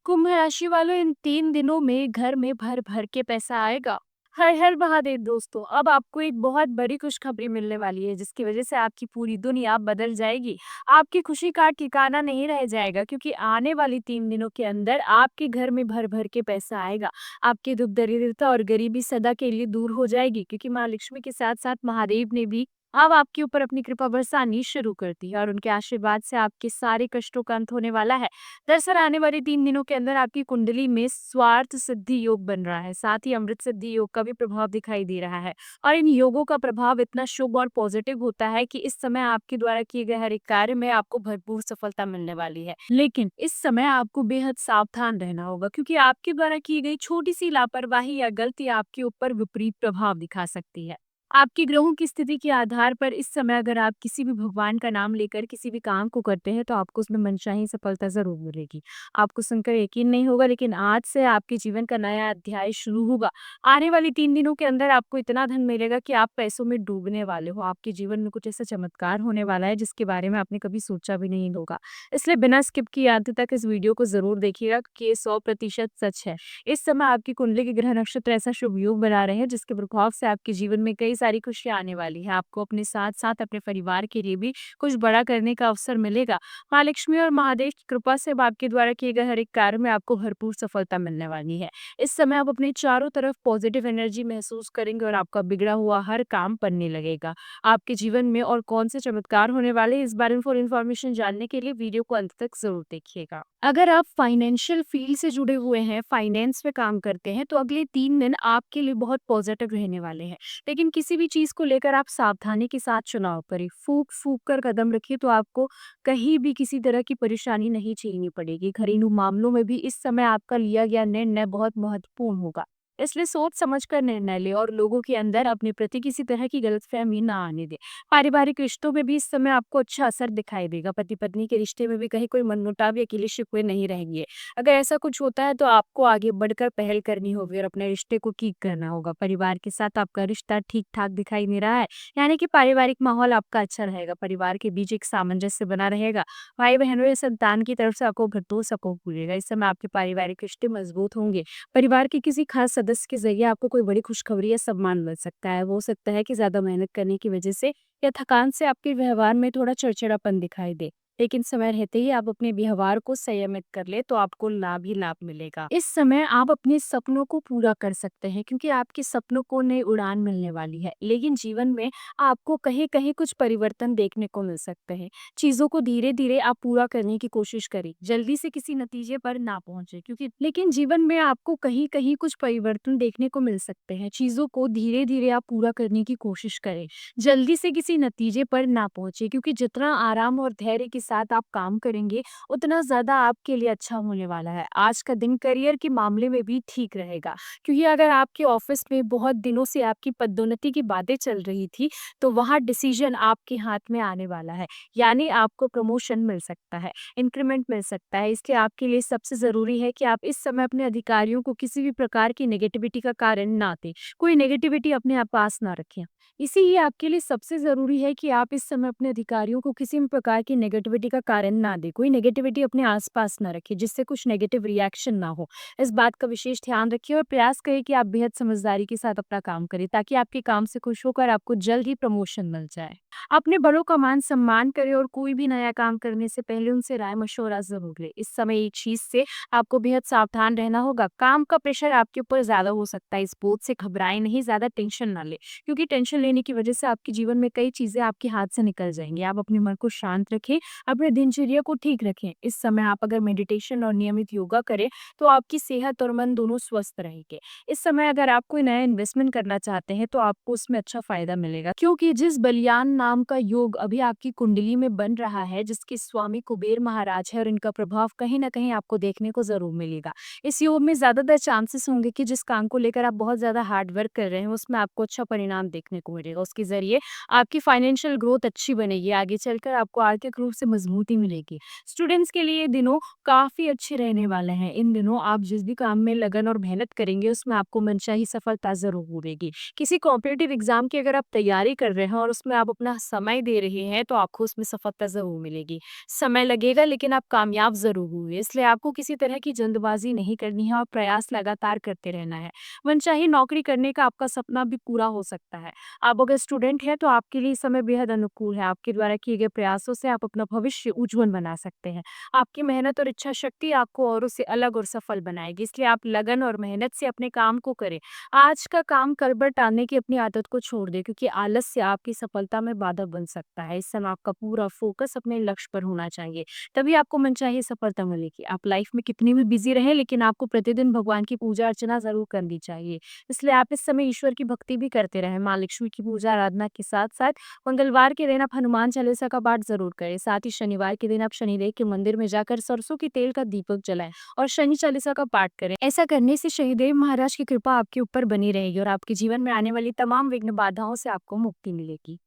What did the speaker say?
कुंभ राशि वालों, इन 3 दिनों में घर में भर-भर के पैसा आएगा। हर हर महादेव दोस्तों, अब आपको एक बहुत बड़ी खुशखबरी मिलने वाली है जिसकी वजह से आपकी पूरी दुनिया बदल जाएगी। आपकी खुशी का ठिकाना नहीं रह जाएगा क्योंकि आने वाली 3 दिनों के अंदर आपके घर में भर-भर के पैसा आएगा। आपकी दुःख दरिद्रता और गरीबी सदा के लिए दूर हो जाएगी क्योंकि माँ लक्ष्मी के साथ-साथ महादेव ने भी अब आपके ऊपर अपनी कृपा बरसानी शुरू कर दी है और उनके आशीर्वाद से आपके सारे कष्टों का अंत होने वाला है। दरअसल आने वाले 3 दिनों के अंदर आपकी कुंडली में स्वार्थ सिद्धि योग बन रहा है, साथ ही अमृत सिद्धि योग का भी प्रभाव दिखाई दे रहा है और इन योगों का प्रभाव इतना शुभ और पॉजिटिव होता है कि इस समय आपके द्वारा किए गए हर एक कार्य में आपको भरपूर सफलता मिलने वाली है। लेकिन इस समय आपको बेहद सावधान रहना होगा क्योंकि आपके द्वारा की गई छोटी-सी लापरवाही या गलती आपके ऊपर विपरीत प्रभाव दिखा सकती है। आपकी ग्रहों की स्थिति के आधार पर इस समय अगर आप किसी भी भगवान का नाम लेकर किसी भी काम को करते हैं तो आपको उसमें मनचाही सफलता ज़रूर मिलेगी। आपको सुनकर यकीन नहीं होगा लेकिन आज से आपके जीवन का नया अध्याय शुरू होगा। आने वाली 3 दिनों के अंदर आपको इतना धन मिलेगा कि आप पैसों में डूबने वाले हो। आपके जीवन में कुछ ऐसा चमत्कार होने वाला है जिसके बारे में आपने कभी सोचा भी नहीं होगा। इसलिए बिना स्किप किए अंत तक इस वीडियो को ज़रूर देखिएगा क्योंकि ये 100% सच है। इस समय आपकी कुंडली के ग्रह नक्षत्र ऐसा शुभ योग बना रहे हैं जिसके प्रभाव से आपके जीवन में कई सारी खुशियां आने वाली है। आपको अपने साथ साथ अपने परिवार के लिए भी कुछ बड़ा करने का अवसर मिलेगा। माँ लक्ष्मी और महादेव की कृपा से अब आपके द्वारा किए गए हर एक कार्य में आपको भरपूर सफलता मिलने वाली है। इस समय आप अपने चारों तरफ पॉजिटिव एनर्जी महसूस करेंगे और आपका बिगड़ा हुआ हर काम बनने लगेगा। आपके जीवन में और कौन से चमत्कार होने वाले हैं, इस बारे में फुल इन्फॉर्मेशन जानने के लिए वीडियो को अंत तक जरूर देखिएगा। अगर आप फाइनेंशियल फील्ड से जुड़े हुए हैं, फाइनेंस में काम करते हैं, तो अगले 3 दिन आपके लिए बहुत पॉजिटिव रहने वाले हैं। लेकिन किसी भी चीज़ को लेकर आप सावधानी के साथ चुनाव करें। फूँक-फूँक कर कदम रखिए तो आपको कहीं भी किसी तरह की परेशानी नहीं झेलनी पड़ेगी। घरेलू मामलों में भी इस समय आपका लिया गया निर्णय बहुत महत्वपूर्ण होगा। इसलिए सोच समझ कर निर्णय लें और लोगों के अंदर अपने प्रति किसी तरह की गलतफ़हमी ना आने दें। पारिवारिक रिश्तों में भी इस समय आपको अच्छा असर दिखाई देगा। पति-पत्नी के रिश्ते में भी कहीं कोई मनमुटाव या गिले-शिकवे नहीं रहेंगे। अगर ऐसा कुछ होता है तो आपको आगे बढ़कर पहल करनी होगी और अपने रिश्ते को ठीक करना होगा। परिवार के साथ आपका रिश्ता ठीक-ठाक दिखाई दे रहा है, यानी कि पारिवारिक माहौल आपका अच्छा रहेगा। परिवार के बीच एक सामंजस्य बना रहेगा। भाई-बहनों या संतान की तरफ से आपको भरपूर सपोर्ट मिलेगा। इस समय आपके पारिवारिक रिश्ते मजबूत होंगे। परिवार के किसी खास सदस्य के ज़रिए आपको कोई बड़ी खुशखबरी या सम्मान मिल सकता है। वो हो सकता है कि ज़्यादा मेहनत करने की वजह से या थकान से आपके व्यवहार में थोड़ा चिड़चिड़ापन दिखाई दे। लेकिन समय रहते ही आप अपने व्यवहार को संयमित कर ले तो आपको लाभ ही लाभ मिलेगा। इस समय आप अपने सपनों को पूरा कर सकते हैं क्योंकि आपके सपनों को नई उड़ान मिलने वाली है। लेकिन जीवन में आपको कहीं-कहीं कुछ परिवर्तन देखने को मिल सकते हैं। चीज़ों को धीरे-धीरे आप पूरा करने की कोशिश करें। जल्दी से किसी नतीजे पर ना पहुंचे क्योंकि लेकिन जीवन में आपको कहीं-कहीं कुछ परिवर्तन देखने को मिल सकते हैं। चीज़ों को धीरे-धीरे आप पूरा करने की कोशिश करें। जल्दी से किसी नतीजे पर ना पहुंचे क्योंकि जितना आराम और धैर्य के साथ आप काम करेंगे उतना ज़्यादा आपके लिए अच्छा होने वाला है। आज का दिन करियर के मामले में भी ठीक रहेगा क्योंकि अगर आपके ऑफिस में बहुत दिनों से आपकी पदोन्नति की बातें चल रही थी तो वहाँ डिसीजन आपके हाथ में आने वाला है, यानी आपको प्रमोशन मिल सकता है, इंक्रीमेंट मिल सकता है। इसलिए आपके लिए सबसे ज़रूरी है कि आप इस समय अपने अधिकारियों को किसी भी प्रकार की नेगेटिविटी का कारण ना दें। कोई नेगेटिविटी अपने आप पास ना रखें। इसीलिए आपके लिए सबसे ज़रूरी है कि आप इस समय अपने अधिकारियों को किसी भी प्रकार की नेगेटिविटी का कारण ना दें। कोई नेगेटिविटी अपने आस-पास ना रखें, जिससे कुछ नेगेटिव रिएक्शन ना हो। इस बात का विशेष ध्यान रखिए और प्रयास करें कि आप बेहद समझदारी के साथ अपना काम करें, ताकि आपके काम से खुश होकर आपको जल्द ही प्रमोशन मिल जाए। अपने बड़ों का मान-सम्मान करें और कोई भी नया काम करने से पहले उनसे राय-मशवरा ज़रूर लें। इस समय एक चीज़ से आपको बेहद सावधान रहना होगा। काम का प्रेशर आपके ऊपर ज़्यादा हो सकता है। इस बोझ से घबराएँ नहीं, ज़्यादा टेंशन ना लें। क्योंकि टेंशन लेने की वजह से आपके जीवन में कई चीज़ें आपके हाथ से निकल जाएँगी। आप अपने मन को शांत रखें, अपने दिनचर्या को ठीक रखें। इस समय आप अगर मेडिटेशन और नियमित योगा करें, तो आपकी सेहत और मन दोनों स्वस्थ रहेंगे। इस समय अगर आप कोई नया इन्वेस्टमेंट करना चाहते हैं, तो आपको उसमें अच्छा फ़ायदा मिलेगा क्योंकि जिस बलियान नाम का योग अभी आपकी कुंडली में बन रहा है, जिसके स्वामी कुबेर महाराज हैं और इनका प्रभाव कहीं न कहीं आपको देखने को ज़रूर मिलेगा। इस योग में ज़्यादातर चांसेस होंगे कि जिस काम को लेकर आप बहुत ज़्यादा हार्ड वर्क कर रहे हैं, उसमें आपको अच्छा परिणाम देखने को मिलेगा। उसके ज़रिए आपकी फाइनेंशियल ग्रोथ अच्छी बनेगी। आगे चलकर आपको आर्थिक रूप से मजबूती मिलेगी। स्टूडेंट्स के लिए ये दिनों काफ़ी अच्छे रहने वाले हैं। इन दिनों आप जिस भी काम में लगन और मेहनत करेंगे, उसमें आपको मनचाही सफलता ज़रूर मिलेगी। किसी कॉम्पिटिटिव एग्ज़ाम की अगर आप तैयारी कर रहे हैं और उसमें आप अपना समय दे रहे हैं, तो आपको उसमें सफलता ज़रूर मिलेगी। समय लगेगा लेकिन आप कामयाब ज़रूर होंगे, इसलिए आपको किसी तरह की जल्दबाज़ी नहीं करनी है और प्रयास लगातार करते रहना है। मनचाही नौकरी करने का आपका सपना भी पूरा हो सकता है। आप अगर स्टूडेंट हैं, तो आपके लिए समय बेहद अनुकूल है। आपके द्वारा किए गए प्रयासों से आप अपना भविष्य उज्ज्वल बना सकते हैं। आपकी मेहनत और इच्छा शक्ति आपको औरों से अलग और सफल बनाएगी, इसलिए आप लगन और मेहनत से अपने काम को करें। आज का काम कल पर टालने की अपनी आदत को छोड़ दें, क्योंकि आलस्य आपकी सफलता में बाधक बन सकता है। इस समय आपका पूरा फोकस अपने लक्ष्य पर होना चाहिए, तभी आपको मनचाही सफलता मिलेगी। आप लाइफ में कितनी भी बिजी रहें, लेकिन आपको प्रतिदिन भगवान की पूजा अर्चना ज़रूर करनी चाहिए। इसलिए आप इस समय ईश्वर की भक्ति भी करते रहें। माँ लक्ष्मी की पूजा आराधना के साथ-साथ मंगलवार के दिन आप हनुमान चालीसा का पाठ ज़रूर करें। साथ ही शनिवार के दिन आप शनिदेव के मंदिर में जाकर सरसों के तेल का दीपक जलाएँ और शनि चालीसा का पाठ करें। ऐसा करने से शनिदेव महाराज की कृपा आपके ऊपर बनी रहेगी और आपके जीवन में आने वाली तमाम विघ्न बाधाओं से आपको मुक्ति मिलेगी।